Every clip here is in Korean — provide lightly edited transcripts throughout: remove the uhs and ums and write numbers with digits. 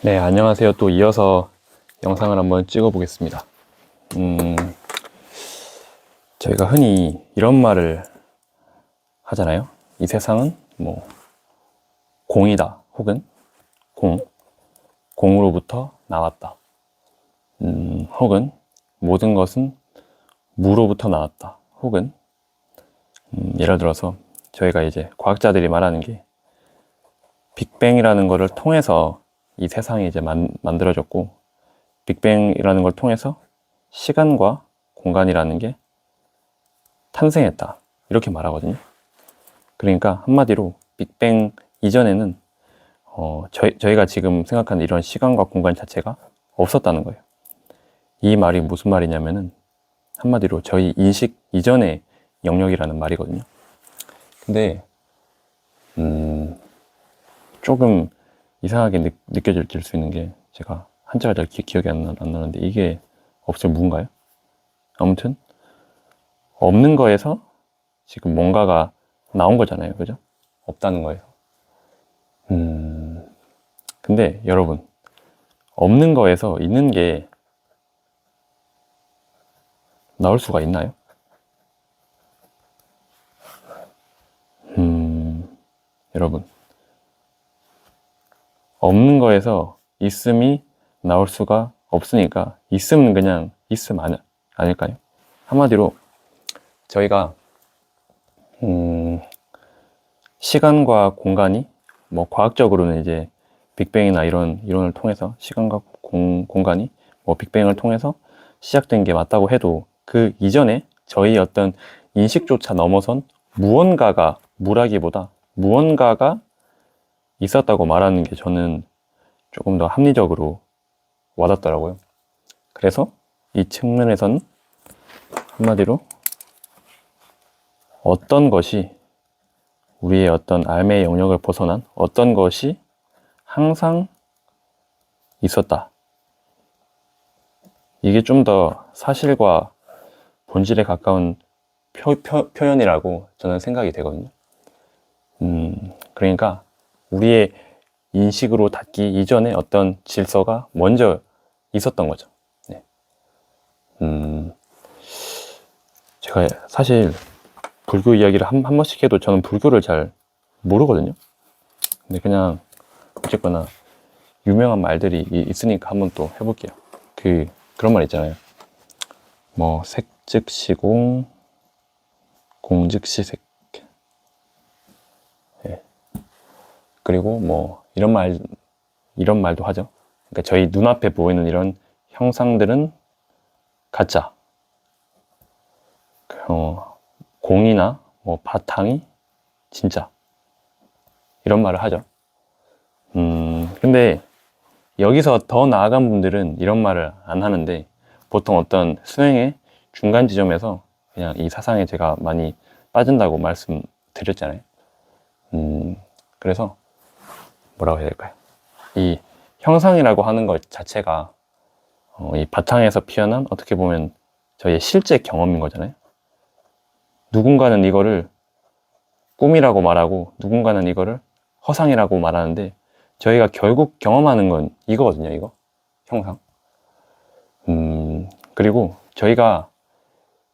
네, 안녕하세요. 또 이어서 영상을 한번 찍어 보겠습니다. 저희가 흔히 이런 말을 하잖아요. 이 세상은 뭐 공이다, 혹은 공으로부터 나왔다. 혹은 모든 것은 무로부터 나왔다. 혹은 예를 들어서 저희가 이제 과학자들이 말하는 게 빅뱅이라는 거를 통해서 이 세상이 이제 만들어졌고, 빅뱅이라는 걸 통해서 시간과 공간이라는 게 탄생했다, 이렇게 말하거든요. 그러니까 한마디로 빅뱅 이전에는 저희가 지금 생각하는 이런 시간과 공간 자체가 없었다는 거예요. 이 말이 무슨 말이냐면은 한마디로 저희 인식 이전의 영역이라는 말이거든요. 근데 조금 이상하게 느껴질 수 있는 게, 제가 한자가 잘 기억이 안 나는데 이게 없을 무인가요? 아무튼 없는 거에서 지금 뭔가가 나온 거잖아요, 그죠? 없다는 거예요. 근데 여러분, 없는 거에서 있는 게 나올 수가 있나요? 여러분, 없는 거에서 있음이 나올 수가 없으니까 있음은 그냥 있음 아닐까요? 한마디로 저희가 시간과 공간이 뭐 과학적으로는 이제 빅뱅이나 이런 이론을 통해서 시간과 공간이 뭐 빅뱅을 통해서 시작된 게 맞다고 해도, 그 이전에 저희 어떤 인식조차 넘어선 무언가가, 무라기보다 무언가가 있었다고 말하는 게 저는 조금 더 합리적으로 와닿더라고요. 그래서 이 측면에서는 한마디로 어떤 것이, 우리의 어떤 삶의 영역을 벗어난 어떤 것이 항상 있었다, 이게 좀 더 사실과 본질에 가까운 표현이라고 저는 생각이 되거든요. 그러니까 우리의 인식으로 닿기 이전에 어떤 질서가 먼저 있었던 거죠. 네. 제가 사실 불교 이야기를 한 번씩 해도 저는 불교를 잘 모르거든요. 근데 그냥 어쨌거나 유명한 말들이 있으니까 한번 또 해볼게요. 그런 말 있잖아요. 뭐 색즉시공, 공즉시색. 예. 그리고 뭐 이런 말도 하죠. 그러니까 저희 눈앞에 보이는 이런 형상들은 가짜, 공이나 뭐 바탕이 진짜, 이런 말을 하죠. 근데 여기서 더 나아간 분들은 이런 말을 안 하는데, 보통 어떤 수행의 중간 지점에서 그냥 이 사상에 제가 많이 빠진다고 말씀드렸잖아요. 그래서 뭐라고 해야 될까요? 이 형상이라고 하는 것 자체가 이 바탕에서 피어난, 어떻게 보면 저희의 실제 경험인 거잖아요. 누군가는 이거를 꿈이라고 말하고 누군가는 이거를 허상이라고 말하는데, 저희가 결국 경험하는 건 이거거든요. 이거 형상. 그리고 저희가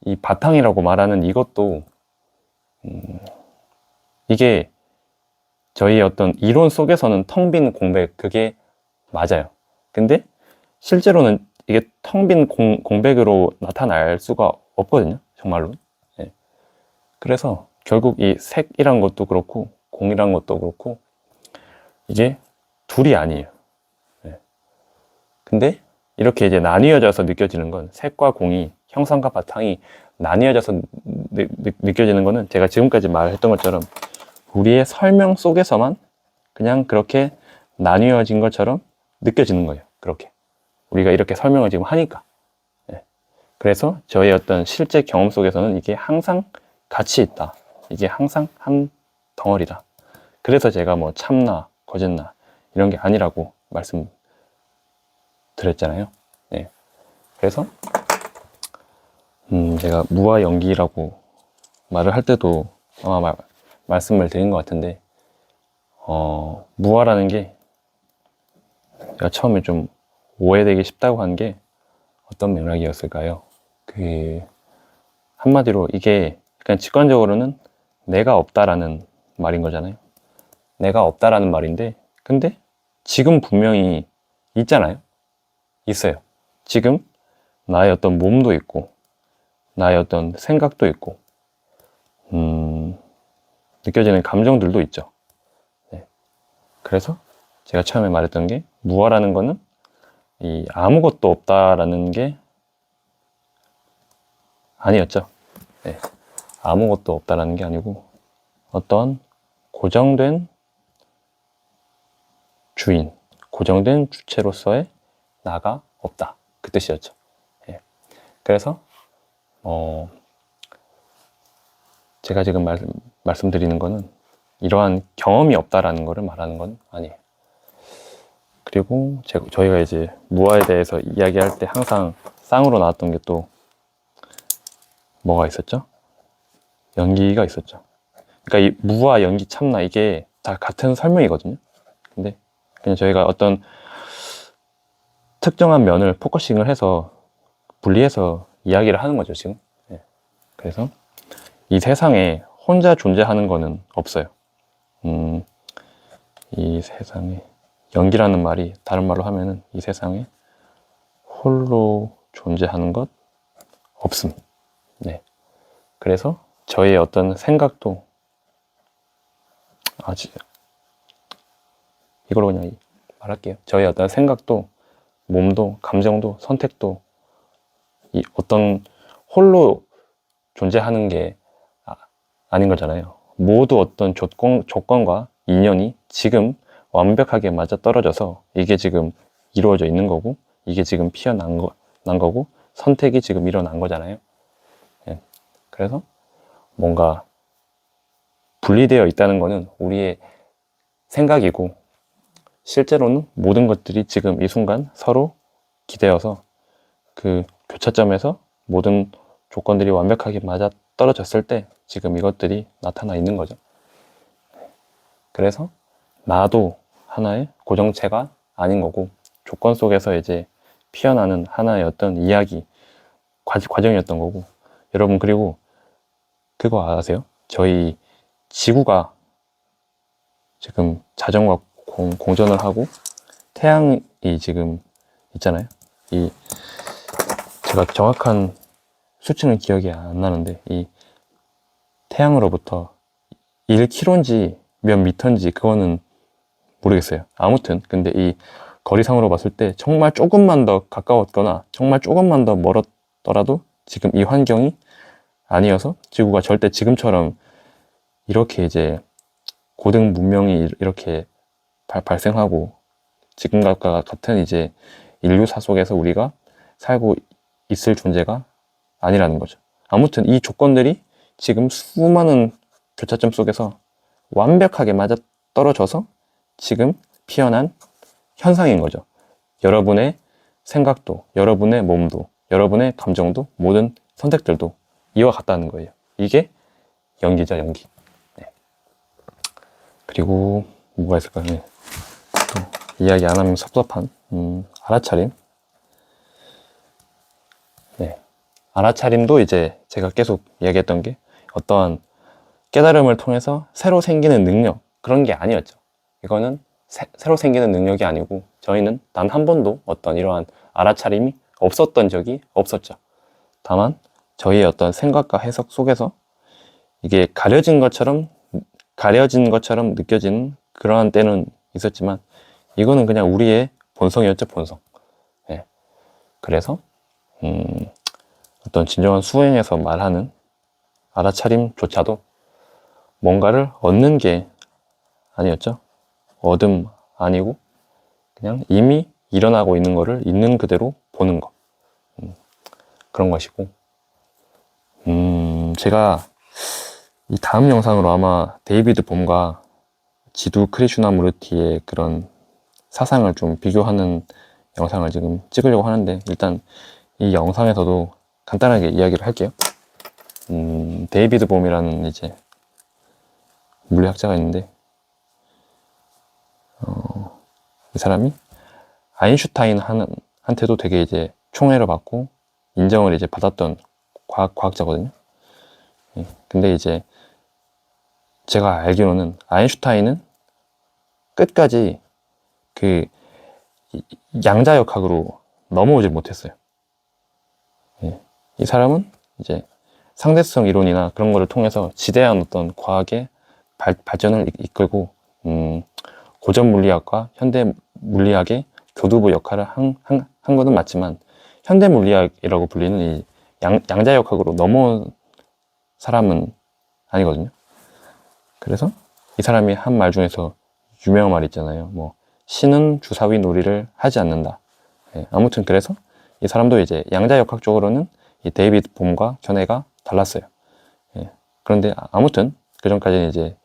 이 바탕이라고 말하는 이것도 이게 저희 어떤 이론 속에서는 텅 빈 공백, 그게 맞아요. 근데 실제로는 이게 텅 빈 공백으로 나타날 수가 없거든요, 정말로. 네. 그래서 결국 이 색이란 것도 그렇고 공이란 것도 그렇고 이게 둘이 아니에요. 네. 근데 이렇게 이제 나뉘어져서 느껴지는 건, 색과 공이, 형상과 바탕이 나뉘어져서 느껴지는 거는 제가 지금까지 말했던 것처럼 우리의 설명 속에서만 그냥 그렇게 나뉘어진 것처럼 느껴지는 거예요. 그렇게 우리가 이렇게 설명을 지금 하니까. 네. 그래서 저의 어떤 실제 경험 속에서는 이게 항상 같이 있다, 이게 항상 한 덩어리다. 그래서 제가 뭐 참나 거짓나 이런 게 아니라고 말씀드렸잖아요. 네. 그래서 제가 무와 연기라고 말을 할 때도 아마 말씀을 드린 것 같은데, 무아라는 게 제가 처음에 좀 오해되기 쉽다고 한 게 어떤 맥락이었을까요? 한마디로 이게 그냥 직관적으로는 내가 없다라는 말인 거잖아요. 내가 없다라는 말인데, 근데 지금 분명히 있잖아요. 있어요. 지금 나의 어떤 몸도 있고, 나의 어떤 생각도 있고, 느껴지는 감정들도 있죠. 네. 그래서 제가 처음에 말했던 게 무아라는 거는 이 아무것도 없다라는 게 아니었죠. 네. 아무것도 없다라는 게 아니고 어떤 고정된 주인, 고정된 주체로서의 나가 없다. 그 뜻이었죠. 네. 그래서 제가 지금 말씀드리는 거는 이러한 경험이 없다라는 거를 말하는 건 아니에요. 그리고 저희가 이제 무아에 대해서 이야기할 때 항상 쌍으로 나왔던 게 또 뭐가 있었죠? 연기가 있었죠. 그러니까 이 무아, 연기, 참나 이게 다 같은 설명이거든요. 근데 그냥 저희가 어떤 특정한 면을 포커싱을 해서 분리해서 이야기를 하는 거죠, 지금. 네. 그래서 이 세상에 혼자 존재하는 거는 없어요. 이 세상에 연기라는 말이 다른 말로 하면은 이 세상에 홀로 존재하는 것 없음. 네. 그래서 저의 어떤 생각도 이걸로 그냥 말할게요. 저의 어떤 생각도 몸도 감정도 선택도 이 어떤 홀로 존재하는 게 아닌 거잖아요. 모두 어떤 조건과 인연이 지금 완벽하게 맞아 떨어져서 이게 지금 이루어져 있는 거고 이게 지금 피어난 거고 선택이 지금 일어난 거잖아요. 예. 그래서 뭔가 분리되어 있다는 거는 우리의 생각이고 실제로는 모든 것들이 지금 이 순간 서로 기대어서 그 교차점에서 모든 조건들이 완벽하게 맞아 떨어졌을 때 지금 이것들이 나타나 있는 거죠. 그래서 나도 하나의 고정체가 아닌 거고 조건 속에서 이제 피어나는 하나의 어떤 이야기, 과정이었던 거고 여러분 그리고 그거 아세요? 저희 지구가 지금 자전과 공전을 하고 태양이 지금 있잖아요. 제가 정확한 수치는 기억이 안 나는데 이 태양으로부터 1km인지 몇 미터인지 그거는 모르겠어요. 아무튼 근데 이 거리상으로 봤을 때 정말 조금만 더 가까웠거나 정말 조금만 더 멀었더라도 지금 이 환경이 아니어서 지구가 절대 지금처럼 이렇게 이제 고등 문명이 이렇게 발생하고 지금과 같은 이제 인류사 속에서 우리가 살고 있을 존재가 아니라는 거죠. 아무튼 이 조건들이 지금 수많은 교차점 속에서 완벽하게 맞아 떨어져서 지금 피어난 현상인 거죠. 여러분의 생각도, 여러분의 몸도, 여러분의 감정도, 모든 선택들도 이와 같다는 거예요. 이게 연기죠, 연기. 네. 그리고 뭐가 있을까요? 네. 또 이야기 안 하면 섭섭한 알아차림. 네. 알아차림도 이제 제가 계속 이야기했던 게 어떠한 깨달음을 통해서 새로 생기는 능력 그런 게 아니었죠. 이거는 새로 생기는 능력이 아니고 저희는 단 한 번도 어떤 이러한 알아차림이 없었던 적이 없었죠. 다만 저희의 어떤 생각과 해석 속에서 이게 가려진 것처럼 느껴지는 그러한 때는 있었지만 이거는 그냥 우리의 본성이었죠, 본성. 네. 그래서 어떤 진정한 수행에서 말하는 알아차림조차도 뭔가를 얻는 게 아니었죠. 얻음 아니고 그냥 이미 일어나고 있는 거를 있는 그대로 보는 거. 그런 것이고 제가 이 다음 영상으로 아마 데이비드 봄과 지두 크리슈나무르티의 그런 사상을 좀 비교하는 영상을 지금 찍으려고 하는데 일단 이 영상에서도 간단하게 이야기를 할게요. 데이비드 봄이라는 이제 물리학자가 있는데 이 사람이 한테도 되게 이제 총애를 받고 인정을 이제 받았던 과학자거든요. 근데 이제 제가 알기로는 아인슈타인은 끝까지 그 양자역학으로 넘어오질 못했어요. 이 사람은 이제 상대성 이론이나 그런 거를 통해서 지대한 어떤 과학의 발전을 이끌고 고전 물리학과 현대 물리학의 교두보 역할을 한 거는 맞지만 현대 물리학이라고 불리는 이 양자역학으로 넘어온 사람은 아니거든요. 그래서 이 사람이 한 말 중에서 유명한 말 있잖아요. 뭐 신은 주사위 놀이를 하지 않는다. 아무튼 그래서 이 사람도 이제 양자역학적으로는 이 데이비드 봄과 견해가 달랐어요. 그런데 아무튼 그 전까지는 이제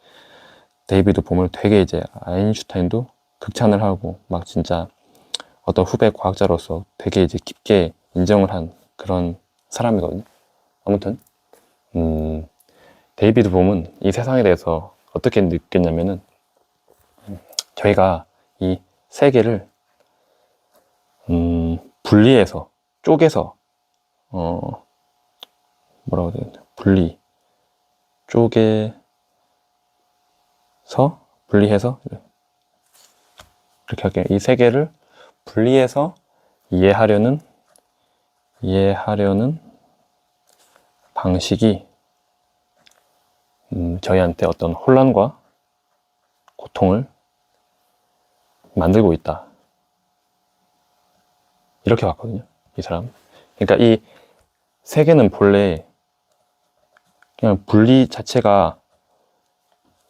데이비드 봄을 되게 이제 아인슈타인도 극찬을 하고 막 진짜 어떤 후배 과학자로서 되게 이제 깊게 인정을 한 그런 사람이거든요. 아무튼 데이비드 봄은 이 세상에 대해서 어떻게 느꼈냐면은 저희가 이 세계를 분리해서 쪼개서 뭐라고 해야 되나 분리해서 이렇게 할게요. 이 세계를 분리해서 이해하려는 방식이 저희한테 어떤 혼란과 고통을 만들고 있다. 이렇게 봤거든요, 이 사람. 그러니까 이 세계는 본래 그냥 분리 자체가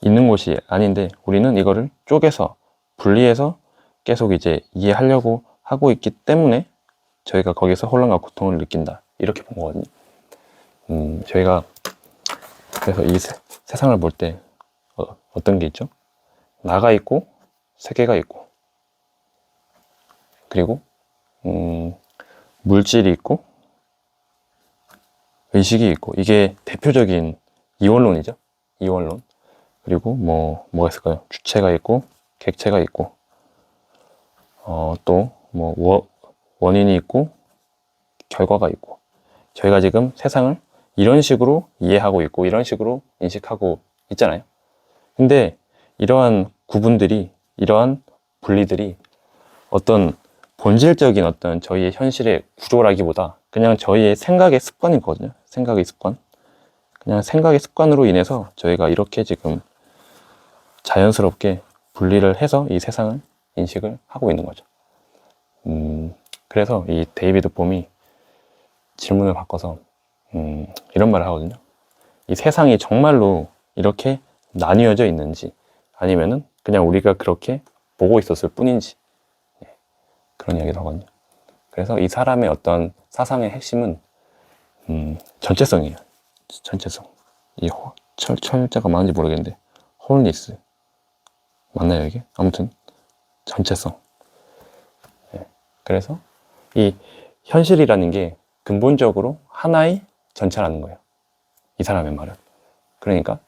있는 곳이 아닌데 우리는 이거를 쪼개서 분리해서 계속 이제 이해하려고 하고 있기 때문에 저희가 거기서 혼란과 고통을 느낀다. 이렇게 본 거거든요. 저희가 그래서 이 세상을 볼 때 어떤 게 있죠? 나가 있고 세계가 있고 그리고 물질이 있고 의식이 있고 이게 대표적인 이원론이죠. 이원론. 그리고 뭐가 있을까요? 주체가 있고 객체가 있고 또 뭐 원인이 있고 결과가 있고 저희가 지금 세상을 이런 식으로 이해하고 있고 이런 식으로 인식하고 있잖아요. 근데 이러한 구분들이 이러한 분리들이 어떤 본질적인 어떤 저희의 현실의 구조라기보다 그냥 저희의 생각의 습관이거든요. 생각의 습관. 그냥 생각의 습관으로 인해서 저희가 이렇게 지금 자연스럽게 분리를 해서 이 세상을 인식을 하고 있는 거죠. 그래서 이 데이비드 봄이 질문을 바꿔서 이런 말을 하거든요. 이 세상이 정말로 이렇게 나뉘어져 있는지 아니면은 그냥 우리가 그렇게 보고 있었을 뿐인지 그런 이야기를 하거든요. 그래서 이 사람의 어떤 사상의 핵심은 전체성이에요. 전체성. 이 철자가 맞는지 모르겠는데 홀리스 맞나요 이게? 아무튼 전체성. 그래서 이 현실이라는 게 근본적으로 하나의 전체라는 거예요. 이 사람의 말은. 그러니까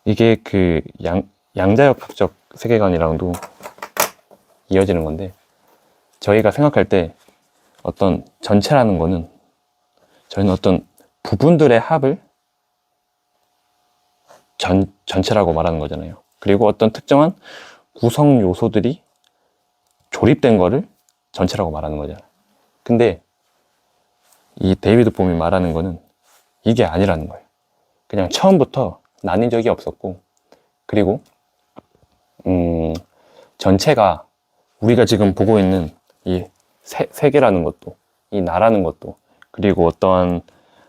이게 그 양자역학적 세계관이랑도 이어지는 건데 저희가 생각할 때 어떤 전체라는 거는 저희는 어떤 부분들의 합을 전체라고 말하는 거잖아요. 그리고 어떤 특정한 구성 요소들이 조립된 거를 전체라고 말하는 거잖아요. 근데 이 데이비드 봄이 말하는 거는 이게 아니라는 거예요. 그냥 처음부터 나뉜 적이 없었고 그리고 전체가 우리가 지금 보고 있는 이 세계라는 것도 이 나라는 것도 그리고 어떠한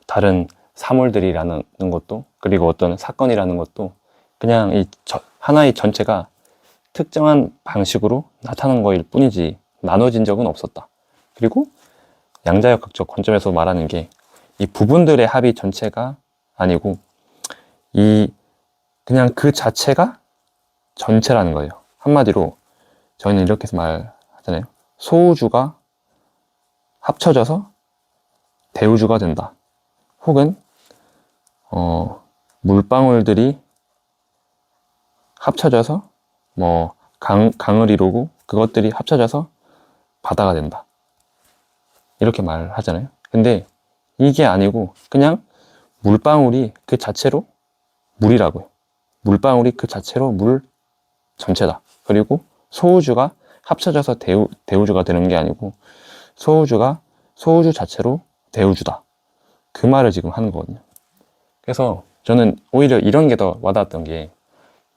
다른 사물들이라는 것도 그리고 어떤 사건이라는 것도 그냥 이 하나의 전체가 특정한 방식으로 나타난 거일 뿐이지 나눠진 적은 없었다. 그리고 양자역학적 관점에서 말하는 게 이 부분들의 합이 전체가 아니고 이 그냥 그 자체가 전체라는 거예요. 한마디로 저희는 이렇게 말하잖아요. 소우주가 합쳐져서 대우주가 된다. 혹은 물방울들이 합쳐져서 강을 이루고 그것들이 합쳐져서 바다가 된다. 이렇게 말하잖아요. 근데 이게 아니고 그냥 물방울이 그 자체로 물이라고요. 물방울이 그 자체로 물 전체다. 그리고 소우주가 합쳐져서 대우주가 되는 게 아니고 소우주가 소우주 자체로 대우주다. 그 말을 지금 하는 거거든요. 그래서 저는 오히려 이런 게 더 와닿았던 게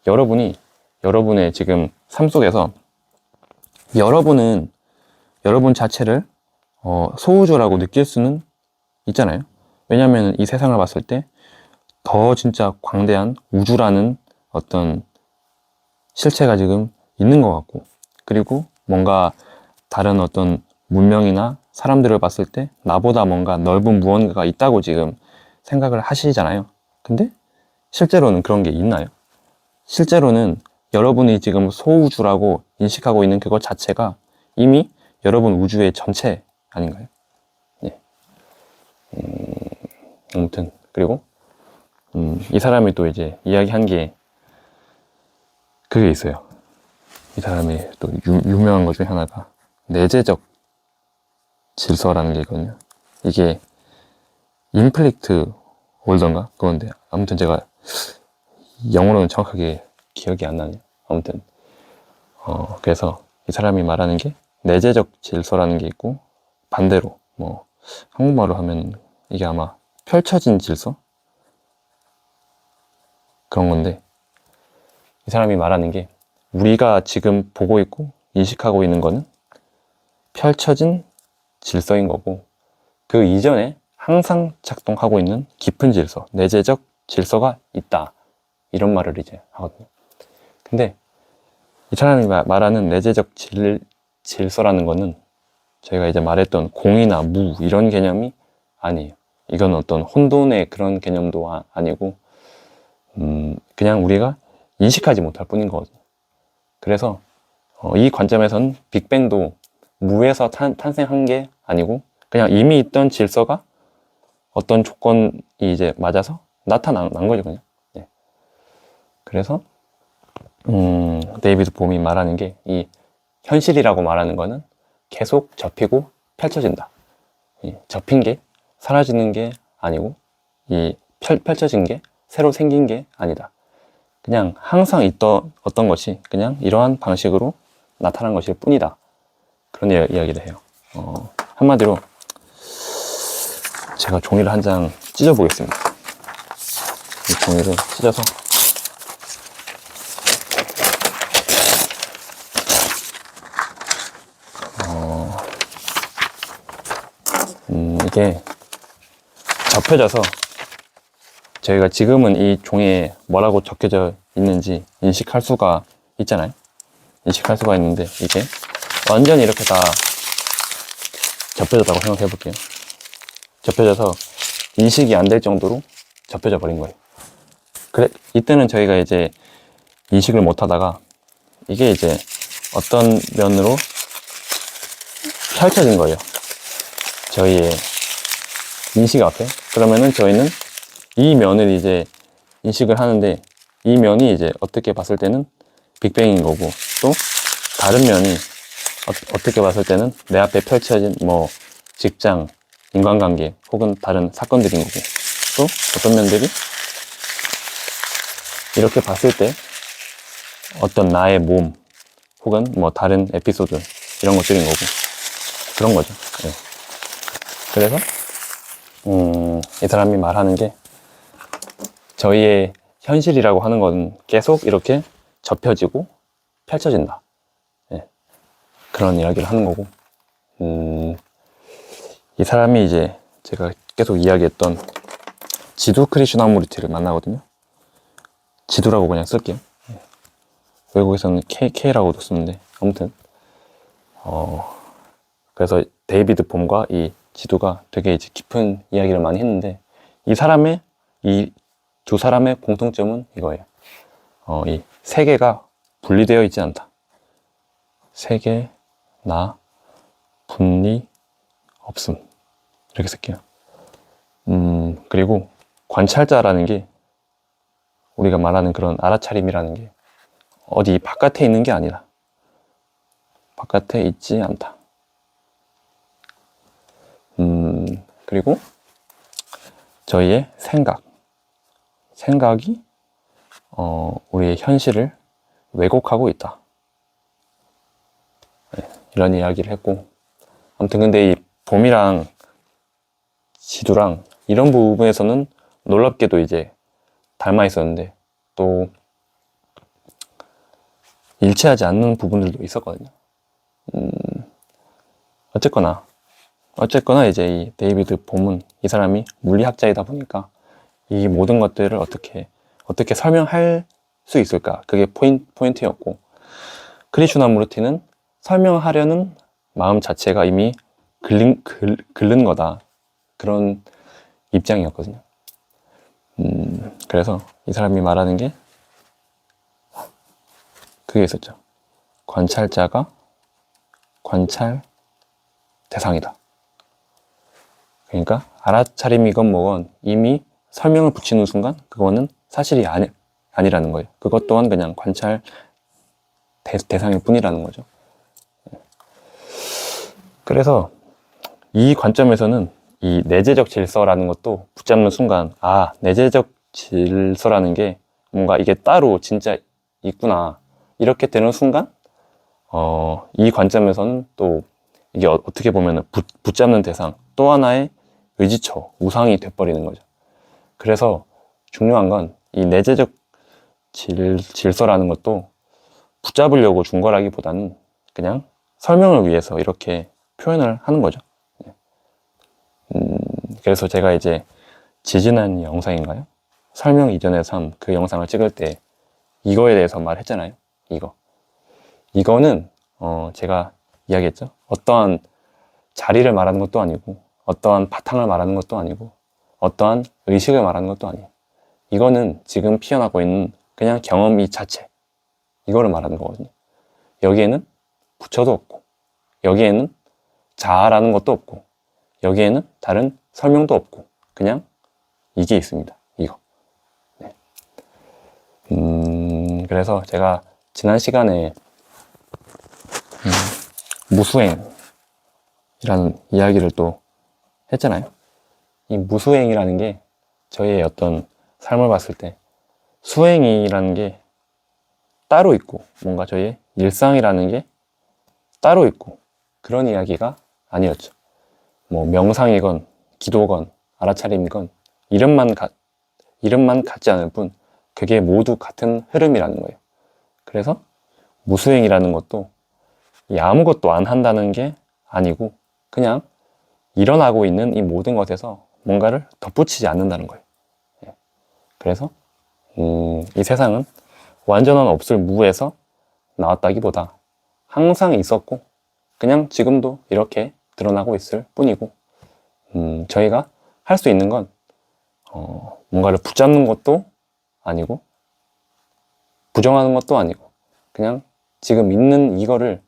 여러분의 지금 삶 속에서 여러분 자체를 소우주라고 느낄 수는 있잖아요. 왜냐하면 이 세상을 봤을 때 더 진짜 광대한 우주라는 어떤 실체가 지금 있는 것 같고, 그리고 뭔가 다른 어떤 문명이나 사람들을 봤을 때 나보다 뭔가 넓은 무언가가 있다고 지금 생각을 하시잖아요. 근데 실제로는 그런 게 있나요? 실제로는 여러분이 지금 소우주라고 인식하고 있는 그것 자체가 이미 여러분 우주의 전체 아닌가요? 예. 아무튼 그리고 이 사람이 또 이제 이야기한 게 그게 있어요. 이 사람이 또 유명한 것 중에 하나가 내재적 질서라는 게 있거든요. 이게 인플릭트 올던가 그건데, 아무튼 제가 영어로는 정확하게 기억이 안 나네요. 아무튼 그래서 이 사람이 말하는 게 내재적 질서라는 게 있고, 반대로 뭐 한국말로 하면 이게 아마 펼쳐진 질서? 그런 건데, 이 사람이 말하는 게 우리가 지금 보고 있고 인식하고 있는 거는 펼쳐진 질서인 거고, 그 이전에 항상 작동하고 있는 깊은 질서, 내재적 질서가 있다. 이런 말을 이제 하거든요. 근데 이 사람이 말하는 내재적 질서라는 거는 저희가 이제 말했던 공이나 무 이런 개념이 아니에요. 이건 어떤 혼돈의 그런 개념도 아니고 그냥 우리가 인식하지 못할 뿐인 거거든요. 그래서 이 관점에서는 빅뱅도 무에서 탄생한 게 아니고 그냥 이미 있던 질서가 어떤 조건이 이제 맞아서 나타난 거죠, 그냥. 네. 그래서 데이비드 봄이 말하는 게 이 현실이라고 말하는 거는 계속 접히고 펼쳐진다. 접힌 게 사라지는 게 아니고 이 펼쳐진 게 새로 생긴 게 아니다. 그냥 항상 있던 어떤 것이 그냥 이러한 방식으로 나타난 것일 뿐이다. 그런 이야기를 해요. 한마디로 제가 종이를 한 장 찢어보겠습니다. 이 종이를 찢어서 이게 접혀져서 저희가 지금은 이 종이에 뭐라고 적혀져 있는지 인식할 수가 있잖아요. 인식할 수가 있는데 이게 완전히 이렇게 다 접혀졌다고 생각해 볼게요. 접혀져서 인식이 안 될 정도로 접혀져 버린 거예요. 그래, 이때는 저희가 이제 인식을 못 하다가 이게 이제 어떤 면으로 펼쳐진 거예요. 저희의 인식 앞에. 그러면은 저희는 이 면을 이제 인식을 하는데, 이 면이 이제 어떻게 봤을 때는 빅뱅인 거고, 또 다른 면이 어떻게 봤을 때는 내 앞에 펼쳐진 뭐 직장, 인간관계 혹은 다른 사건들인 거고, 또 어떤 면들이 이렇게 봤을 때 어떤 나의 몸 혹은 뭐 다른 에피소드 이런 것들인 거고, 그런 거죠. 네. 그래서 이 사람이 말하는 게 저희의 현실이라고 하는 건 계속 이렇게 접혀지고 펼쳐진다. 네. 그런 이야기를 하는 거고, 이 사람이 이제 제가 계속 이야기했던 지두 크리슈나무르티를 만나거든요. 지두라고 그냥 쓸게요. 네. 외국에서는 K라고도 쓰는데, 아무튼 그래서 데이비드 봄과 이 지두가 되게 이제 깊은 이야기를 많이 했는데, 이 두 사람의 공통점은 이거예요. 이 세계가 분리되어 있지 않다. 세계, 나, 분리, 없음. 이렇게 쓸게요. 그리고 관찰자라는 게, 우리가 말하는 그런 알아차림이라는 게 어디 바깥에 있는 게 아니라 바깥에 있지 않다. 그리고 저희의 생각이 우리의 현실을 왜곡하고 있다. 네, 이런 이야기를 했고, 아무튼 근데 이 봄이랑 지두랑 이런 부분에서는 놀랍게도 이제 닮아 있었는데 또 일치하지 않는 부분들도 있었거든요. 어쨌거나 이제 이 데이비드 봄은 이 사람이 물리학자이다 보니까 이 모든 것들을 어떻게 설명할 수 있을까? 그게 포인트였고, 크리슈나무르티는 설명하려는 마음 자체가 이미 글른 거다. 그런 입장이었거든요. 그래서 이 사람이 말하는 게 그게 있었죠. 관찰자가 관찰 대상이다. 그러니까 알아차림이건 뭐건 이미 설명을 붙이는 순간 그거는 사실이 아니라는 거예요. 그것 또한 그냥 관찰 대상일 뿐이라는 거죠. 그래서 이 관점에서는 이 내재적 질서라는 것도 붙잡는 순간, 아, 내재적 질서라는 게 뭔가 이게 따로 진짜 있구나. 이렇게 되는 순간, 이 관점에서는 또 이게 어떻게 보면 붙잡는 대상, 또 하나의 의지처, 우상이 돼버리는 거죠. 그래서 중요한 건 이 내재적 질서라는 것도 붙잡으려고 준 거라기보다는 그냥 설명을 위해서 이렇게 표현을 하는 거죠. 그래서 제가 이제 지지난 영상인가요? 설명 이전의 삶, 그 영상을 찍을 때 이거에 대해서 말했잖아요. 이거는 제가 이야기했죠. 어떠한 자리를 말하는 것도 아니고, 어떠한 바탕을 말하는 것도 아니고, 어떠한 의식을 말하는 것도 아니에요. 이거는 지금 피어나고 있는 그냥 경험 이 자체, 이거를 말하는 거거든요. 여기에는 부처도 없고, 여기에는 자아라는 것도 없고, 여기에는 다른 설명도 없고, 그냥 이게 있습니다. 이거. 네. 그래서 제가 지난 시간에 무수행이라는 이야기를 또 했잖아요. 이 무수행이라는 게 저희의 어떤 삶을 봤을 때 수행이라는 게 따로 있고, 뭔가 저희의 일상이라는 게 따로 있고, 그런 이야기가 아니었죠. 뭐 명상이건 기도건 알아차림이건 이름만 같지 않을 뿐 그게 모두 같은 흐름이라는 거예요. 그래서 무수행이라는 것도 아무것도 안 한다는 게 아니고 그냥 일어나고 있는 이 모든 것에서 뭔가를 덧붙이지 않는다는 거예요. 그래서 이 세상은 완전한 없을 무에서 나왔다기보다 항상 있었고 그냥 지금도 이렇게 드러나고 있을 뿐이고, 저희가 할 수 있는 건 뭔가를 붙잡는 것도 아니고 부정하는 것도 아니고 그냥 지금 있는 이거를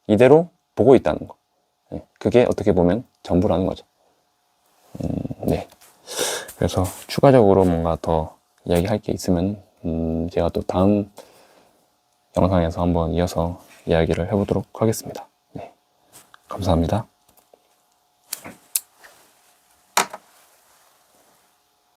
이대로 보고 있다는 거. 그게 어떻게 보면 전부라는 거죠. 네. 그래서 추가적으로 뭔가 더 이야기할 게 있으면 제가 또 다음 영상에서 한번 이어서 이야기를 해보도록 하겠습니다. 네. 감사합니다.